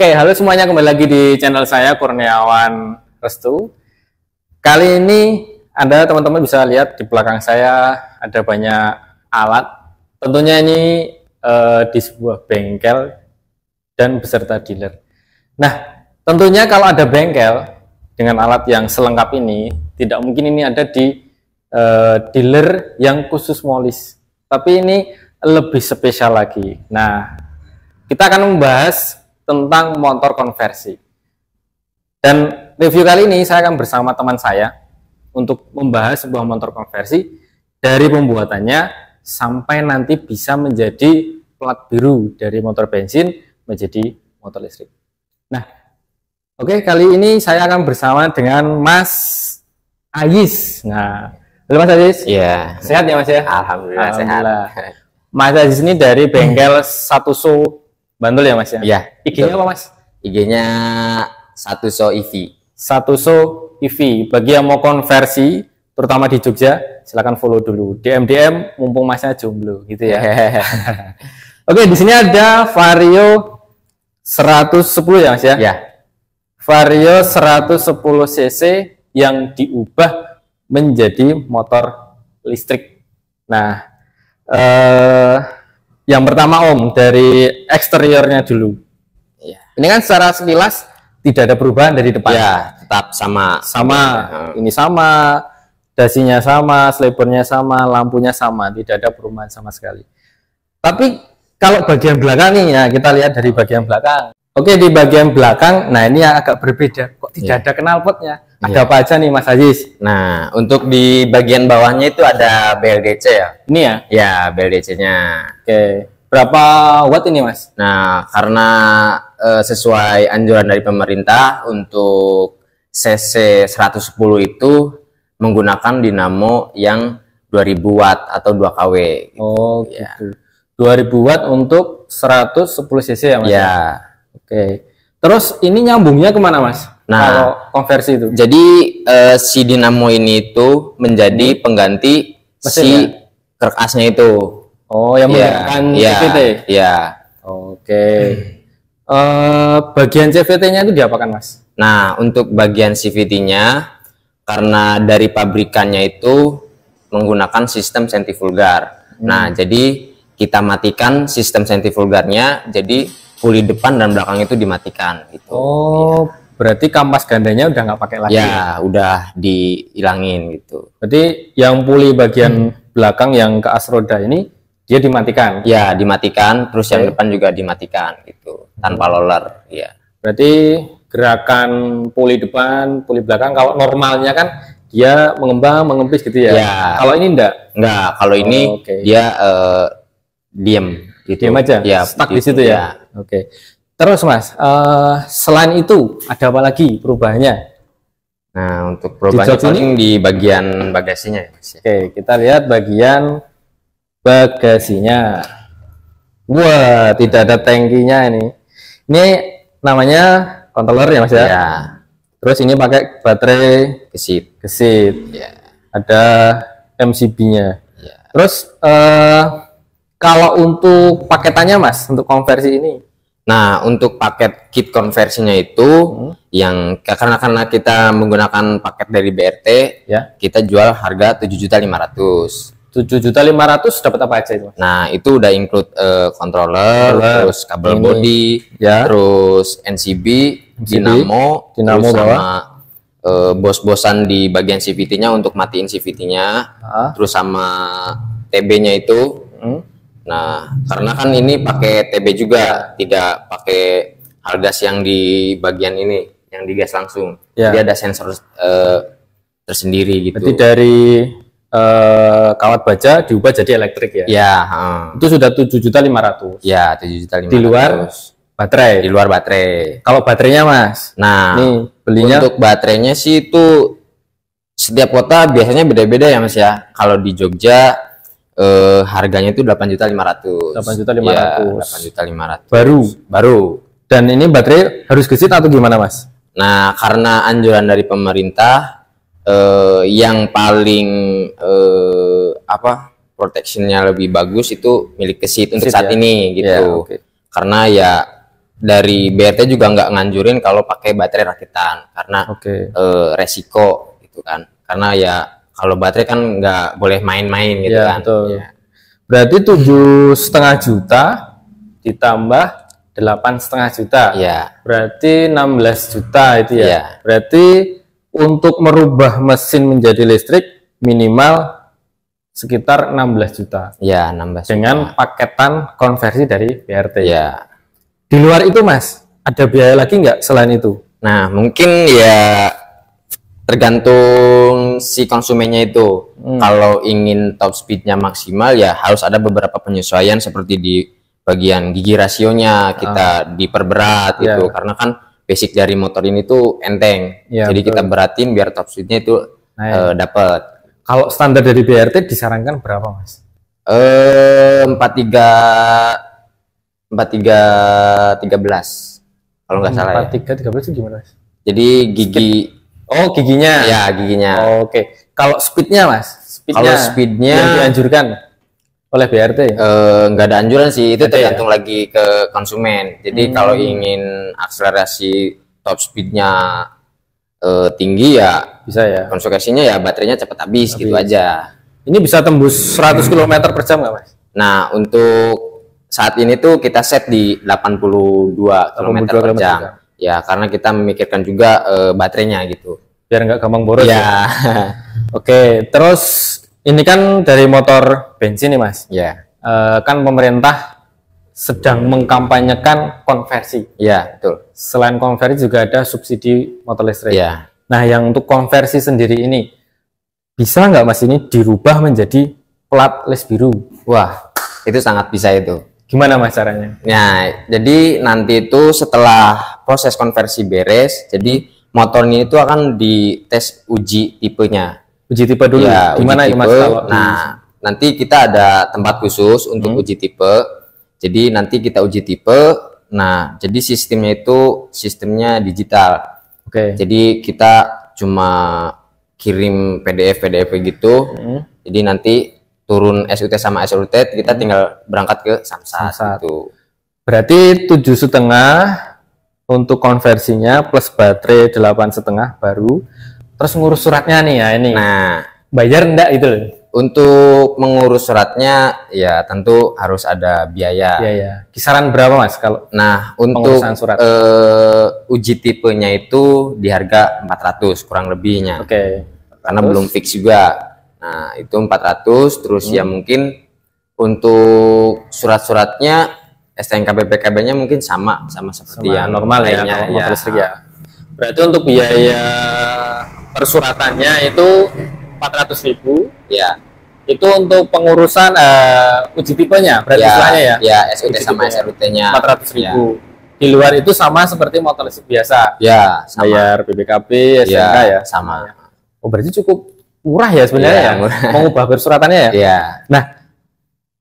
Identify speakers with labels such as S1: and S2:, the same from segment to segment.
S1: Oke, halo semuanya, kembali lagi di channel saya Kurniawan Restu. Kali ini Anda teman-teman bisa lihat di belakang saya ada banyak alat. Tentunya ini di sebuah bengkel dan beserta dealer. Nah, tentunya kalau ada bengkel dengan alat yang selengkap ini, tidak mungkin ini ada di dealer yang khusus molis. Tapi ini lebih spesial lagi. Nah, kita akan membahas tentang motor konversi. Dan review kali ini saya akan bersama teman saya untuk membahas sebuah motor konversi dari pembuatannya sampai nanti bisa menjadi plat biru dari motor bensin menjadi motor listrik. Nah, oke, kali ini saya akan bersama dengan Mas Ayis. Nah, halo Mas Ayis.
S2: Iya.
S1: Sehat ya Mas ya?
S2: Alhamdulillah sehat.
S1: Mas Ayis ini dari bengkel Satuso Bantul ya Mas ya?
S2: Iya.
S1: IG-nya apa Mas?
S2: IG-nya Satuso EV.
S1: Satuso EV. Bagi yang mau konversi, terutama di Jogja, silakan follow dulu. DM mumpung Masnya jomblo gitu ya. Oke, di sini ada Vario 110 ya Mas ya?
S2: Iya.
S1: Vario 110 cc yang diubah menjadi motor listrik. Nah, yang pertama Om, dari eksteriornya dulu.
S2: Iya.
S1: Ini kan secara sekilas tidak ada perubahan dari depan.
S2: Ya, tetap sama.
S1: Ini sama, dasinya sama, slipernya sama, lampunya sama, tidak ada perubahan sama sekali. Tapi kalau bagian belakang nih ya, kita lihat dari bagian belakang. Oke, di bagian belakang, nah ini yang agak berbeda. Kok tidak ada knalpotnya? Ada apa aja nih Mas Aziz?
S2: Nah, untuk di bagian bawahnya itu ada BLDC ya.
S1: Ini ya?
S2: Ya, BLDC-nya.
S1: Oke. Berapa watt ini Mas?
S2: Nah, karena sesuai anjuran dari pemerintah untuk CC 110 itu menggunakan dinamo yang 2000 watt atau 2 kW.
S1: Oh,
S2: Ya.
S1: gitu. 2000 watt untuk 110 cc ya Mas?
S2: Ya.
S1: Oke. Terus ini nyambungnya kemana Mas?
S2: Nah,
S1: kalau konversi itu.
S2: Jadi si dinamo ini itu menjadi pengganti
S1: mesin
S2: si
S1: ya?
S2: kerkasnya itu.
S1: Oh, yang menggunakan CVT.
S2: Iya.
S1: Oke. Bagian CVT-nya itu diapakan Mas?
S2: Nah, untuk bagian CVT-nya karena dari pabrikannya itu menggunakan sistem sentrifugal. Nah, jadi kita matikan sistem sentrifugalnya, jadi puli depan dan belakang itu dimatikan gitu.
S1: Oh, berarti kampas gandanya udah nggak pakai lagi.
S2: Ya, udah dihilangin gitu.
S1: Berarti yang puli bagian belakang yang ke as roda ini dia dimatikan.
S2: Ya, dimatikan, terus yang depan juga dimatikan gitu, tanpa roller. Ya.
S1: Berarti gerakan puli depan, puli belakang kalau normalnya kan dia mengembang, mengempis gitu ya.
S2: Ya.
S1: Kalau ini enggak?
S2: Enggak, kalau ini dia diem gitu.
S1: Diam aja.
S2: Ya,
S1: stuck di situ ya. Oke. Terus Mas, selain itu ada apa lagi perubahannya?
S2: Nah, untuk perubahannya paling di bagian bagasinya ya, Mas.
S1: Oke, kita lihat bagian bagasinya. Wah, tidak ada tangkinya ini. Ini namanya controller ya Mas ya?
S2: Ya.
S1: Terus ini pakai baterai
S2: Gesit.
S1: Ya. Ada MCB-nya.
S2: Ya.
S1: Terus kalau untuk paketannya Mas, untuk konversi ini?
S2: Nah, untuk paket kit konversinya itu yang karena kita menggunakan paket dari BRT,
S1: ya,
S2: kita jual harga 7.500.000.
S1: 7.500.000 dapat apa aja itu Mas?
S2: Nah, itu udah include controller, terus kabel body, ya, terus NCB, dinamo terus sama bos-bosan di bagian CVT-nya untuk matiin CVT-nya, terus sama TB-nya itu. Nah, karena kan ini pakai TB juga, tidak pakai halgas yang di bagian ini, yang digas langsung. Dia ada sensor tersendiri gitu.
S1: Berarti dari kawat baja diubah jadi elektrik ya?
S2: Ya.
S1: Itu sudah 7.500.000.
S2: Ya, 7.500.000.
S1: Di luar baterai?
S2: Di luar baterai.
S1: Kalau baterainya Mas?
S2: Nah,
S1: nih belinya
S2: untuk baterainya sih itu setiap kota biasanya beda-beda ya Mas ya. Kalau di Jogja harganya itu 8.500.000.
S1: 8.500.000.
S2: Baru. Dan ini baterai harus gesit atau gimana Mas? Nah, karena anjuran dari pemerintah yang paling protectionnya lebih bagus itu milik gesit untuk saat ini gitu. Karena ya dari BRT juga nggak nganjurin kalau pakai baterai rakitan karena resiko gitu kan. Karena ya kalau baterai kan nggak boleh main-main gitu kan.
S1: Betul. Ya. Berarti 7,5 juta ditambah 8,5 juta.
S2: Ya.
S1: Berarti 16 juta itu ya.
S2: Ya.
S1: Berarti untuk merubah mesin menjadi listrik minimal sekitar 16 juta.
S2: Ya, 16
S1: dengan
S2: juta.
S1: paketan konversi dari BRT.
S2: Ya.
S1: Di luar itu Mas, ada biaya lagi nggak selain itu?
S2: Nah, mungkin ya tergantung si konsumennya itu. Kalau ingin top speednya maksimal ya harus ada beberapa penyesuaian seperti di bagian gigi rasionya kita diperberat gitu. Karena kan basic dari motor ini tuh enteng. Jadi betul. Kita beratin biar top speednya itu dapat.
S1: Kalau standar dari BRT disarankan berapa Mas?
S2: 4313 kalau nggak salah.
S1: 4313 itu gimana Mas?
S2: Jadi gigi.
S1: Oh, giginya.
S2: Ya, giginya.
S1: Oke. Kalau speednya Mas?
S2: Kalau speednya
S1: yang dianjurkan oleh BRT?
S2: Nggak ada anjuran sih, itu tergantung lagi ke konsumen. Jadi kalau ingin akselerasi top speednya tinggi ya
S1: bisa ya.
S2: Konsekuensinya ya baterainya cepat habis gitu aja.
S1: Ini bisa tembus 100 km per jam nggak Mas?
S2: Nah, untuk saat ini tuh kita set di 82 km per jam. Ya, karena kita memikirkan juga baterainya gitu.
S1: Biar nggak gampang boros
S2: ya.
S1: Oke, terus ini kan dari motor bensin nih Mas.
S2: Ya.
S1: Kan pemerintah sedang mengkampanyekan konversi.
S2: Ya, betul.
S1: Selain konversi juga ada subsidi motor listrik.
S2: Ya.
S1: Nah, yang untuk konversi sendiri ini bisa nggak Mas ini dirubah menjadi plat list biru?
S2: Wah, itu sangat bisa itu.
S1: Gimana Mas caranya?
S2: Nah, jadi nanti itu setelah proses konversi beres, jadi motor ini itu akan dites uji tipenya.
S1: Uji tipe dulu?
S2: Ya,
S1: gimana
S2: uji
S1: ya Mas?
S2: Nah, nanti kita ada tempat khusus untuk uji tipe. Jadi nanti kita uji tipe. Nah, jadi sistemnya digital. Jadi kita cuma kirim PDF gitu. Jadi nanti turun SUT sama SRUT, kita tinggal berangkat ke Samsat. Gitu.
S1: Berarti 7,5 untuk konversinya plus baterai 8,5 baru. Terus ngurus suratnya nih ya ini.
S2: Nah,
S1: bayar enggak itu?
S2: Untuk mengurus suratnya ya tentu harus ada biaya.
S1: Kisaran berapa Mas kalau?
S2: Nah, untuk uji tipenya itu di harga 400 kurang lebihnya. Karena belum fix juga. Nah, itu 400 terus ya mungkin untuk surat-suratnya STNK BPKB-nya mungkin sama seperti yang
S1: normal ya, motor listrik ya. Berarti untuk biaya persuratannya itu 400.000
S2: ya.
S1: Itu untuk pengurusan uji tipenya berarti istilahnya ya.
S2: Ya, SUT sama SRUT-nya
S1: 400.000. Ya. Di luar itu sama seperti motor listrik biasa.
S2: Ya, sama.
S1: Bayar BPKB, STNK ya.
S2: Sama.
S1: Oh, berarti cukup murah ya sebenarnya ya. Mengubah persuratannya ya.
S2: Iya.
S1: Nah,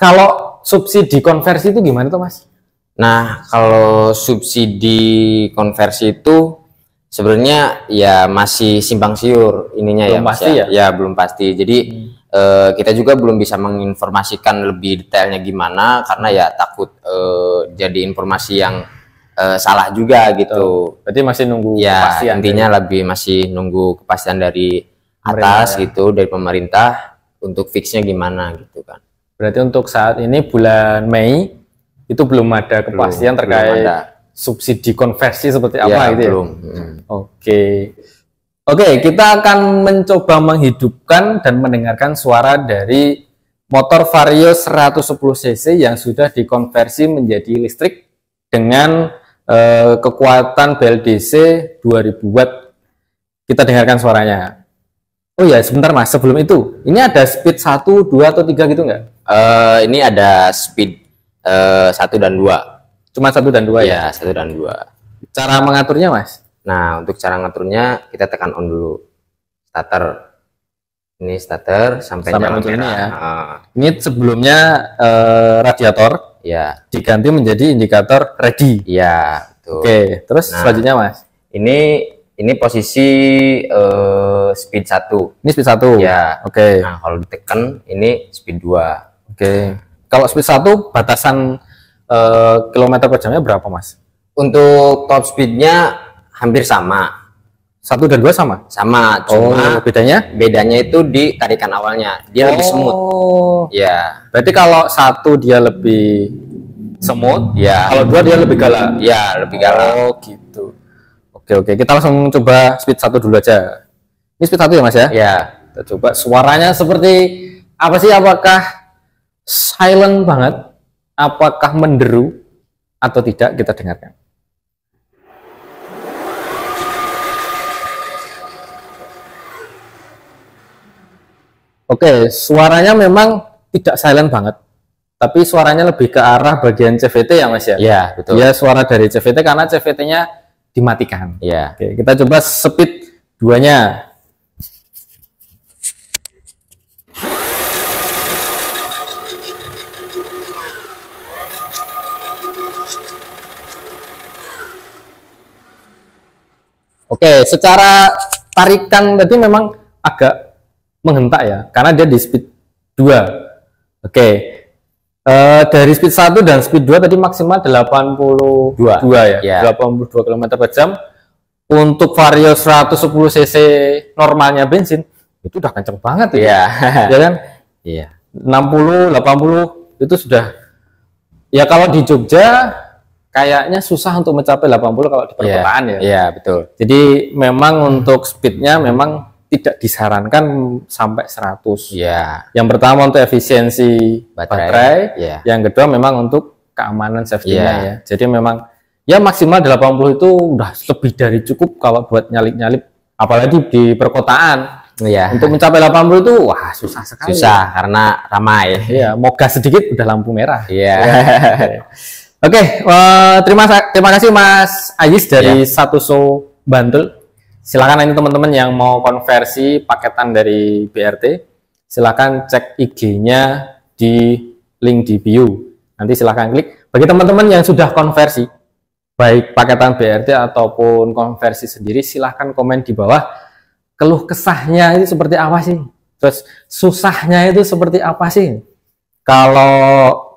S1: kalau subsidi konversi itu gimana tuh Mas?
S2: Nah, kalau subsidi konversi itu sebenarnya ya masih simpang siur ininya
S1: belum pasti ya?
S2: Ya belum pasti. Jadi kita juga belum bisa menginformasikan lebih detailnya gimana karena ya takut jadi informasi yang salah juga gitu.
S1: Berarti masih nunggu
S2: kepastian. Intinya lebih masih nunggu kepastian dari atas gitu, dari pemerintah untuk fixnya gimana gitu kan.
S1: Berarti untuk saat ini bulan Mei itu belum ada kepastian terkait subsidi konversi seperti apa gitu
S2: belum.
S1: Oke, kita akan mencoba menghidupkan dan mendengarkan suara dari motor Vario 110 cc yang sudah dikonversi menjadi listrik dengan kekuatan BLDC 2000 watt. Kita dengarkan suaranya. Oh ya, sebentar Mas, sebelum itu, ini ada speed 1, 2, atau 3 gitu nggak?
S2: Ini ada speed 1 dan 2.
S1: Cuma 1 dan 2 ya?
S2: 1 dan 2.
S1: Cara mengaturnya Mas?
S2: Nah, untuk cara ngaturnya kita tekan on dulu. Starter. Ini starter sampai
S1: nyala ini ya. Ini sebelumnya radiator.
S2: Ya.
S1: Diganti menjadi indikator ready.
S2: Ya, betul.
S1: Oke, terus selanjutnya Mas?
S2: Ini posisi speed 1.
S1: Ini speed 1?
S2: Ya.
S1: Oke.
S2: Nah, kalau ditekan ini speed 2.
S1: Oke. Kalau speed 1 batasan kilometer per jamnya berapa Mas?
S2: Untuk top speednya hampir sama.
S1: 1 dan 2 sama?
S2: Sama, cuma bedanya itu di tarikan awalnya. Dia lebih smooth. Ya.
S1: Berarti kalau 1 dia lebih smooth,
S2: ya.
S1: Kalau 2 dia lebih galak.
S2: Ya, lebih galak.
S1: Oh, gitu. Oke. Kita langsung coba speed 1 dulu aja. Ini speed 1 ya, Mas ya?
S2: Ya.
S1: Kita coba suaranya seperti apa sih? Apakah silent banget? Apakah menderu atau tidak? Kita dengarkan. Oke, suaranya memang tidak silent banget, tapi suaranya lebih ke arah bagian CVT ya Mas ya?
S2: Iya, betul.
S1: Ya, suara dari CVT karena CVT-nya dimatikan.
S2: Iya.
S1: Oke, kita coba speed 2-nya. Oke, secara tarikan tadi memang agak menghentak ya, karena dia di speed 2. Oke, dari speed 1 dan speed 2 tadi maksimal 82 ya, 82 km/jam. Untuk Vario 110 cc normalnya bensin itu udah kenceng banget ya, ya kan?
S2: Iya.
S1: 60, 80 itu sudah ya, kalau di Jogja kayaknya susah untuk mencapai 80 kalau di perkotaan ya.
S2: Iya, betul.
S1: Jadi memang untuk speednya memang tidak disarankan sampai 100.
S2: Ya.
S1: Yang pertama untuk efisiensi baterai,
S2: ya.
S1: Yang kedua memang untuk keamanan safety-nya ya. Jadi memang ya maksimal 80 itu udah lebih dari cukup kalau buat nyalip-nyalip, apalagi di perkotaan.
S2: Ya.
S1: Untuk mencapai 80 itu wah susah sekali.
S2: Susah karena ramai.
S1: Iya, mau gas sedikit udah lampu merah.
S2: Iya.
S1: Oke, terima kasih Mas Ayis dari Satuso Bantul. Silakan ini teman-teman yang mau konversi paketan dari BRT, silakan cek IG-nya di link di bio. Nanti silakan klik. Bagi teman-teman yang sudah konversi, baik paketan BRT ataupun konversi sendiri, silakan komen di bawah. Keluh kesahnya itu seperti apa sih? Terus susahnya itu seperti apa sih? Kalau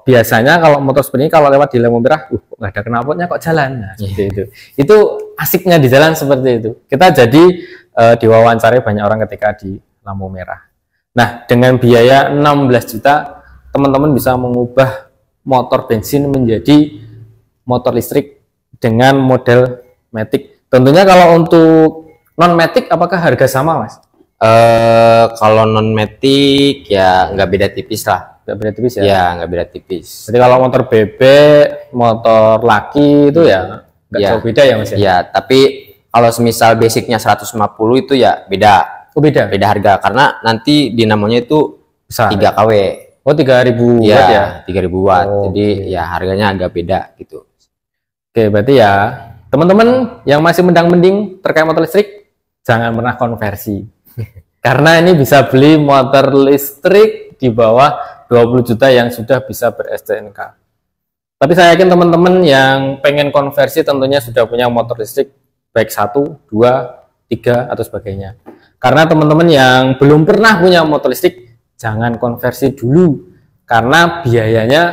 S1: biasanya kalau motor seperti ini kalau lewat di lampu merah, nggak ada knalpotnya kok jalan. Nah, seperti itu asiknya di jalan seperti itu. Kita jadi diwawancari banyak orang ketika di lampu merah. Nah, dengan biaya 16 juta, teman-teman bisa mengubah motor bensin menjadi motor listrik dengan model Matic. Tentunya kalau untuk non Matic, apakah harga sama, Mas?
S2: Kalau non Matic ya nggak beda tipis lah.
S1: Nggak beda tipis ya?
S2: Ya, nggak beda tipis.
S1: Jadi kalau motor BB, motor laki itu ya nggak jauh beda ya Mas ya?
S2: Ya, tapi kalau semisal basicnya 150 itu ya beda.
S1: Oh beda?
S2: Beda harga, karena nanti dinamonya itu
S1: besar,
S2: 3 kW.
S1: Oh 3000 watt ya?
S2: 3000 watt, jadi ya harganya agak beda gitu.
S1: Oke, berarti ya teman-teman yang masih mendang-mending terkait motor listrik, jangan pernah konversi. Karena ini bisa beli motor listrik di bawah 20 juta yang sudah bisa ber-STNK. Tapi saya yakin teman-teman yang pengen konversi tentunya sudah punya motor listrik baik 1, 2, 3 atau sebagainya. Karena teman-teman yang belum pernah punya motor listrik, jangan konversi dulu karena biayanya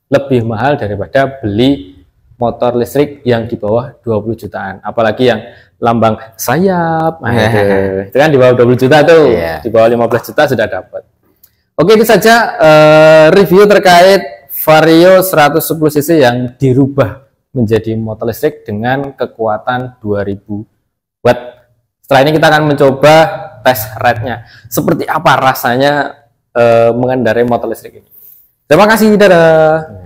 S1: lebih mahal daripada beli motor listrik yang di bawah 20 jutaan. Apalagi yang lambang sayap, itu kan di bawah 20 juta tuh, di bawah 15 juta sudah dapat. Oke, itu saja review terkait Vario 110 cc yang dirubah menjadi motor listrik dengan kekuatan 2000 watt. Setelah ini kita akan mencoba tes ride-nya. Seperti apa rasanya mengendarai motor listrik ini. Terima kasih, dadah.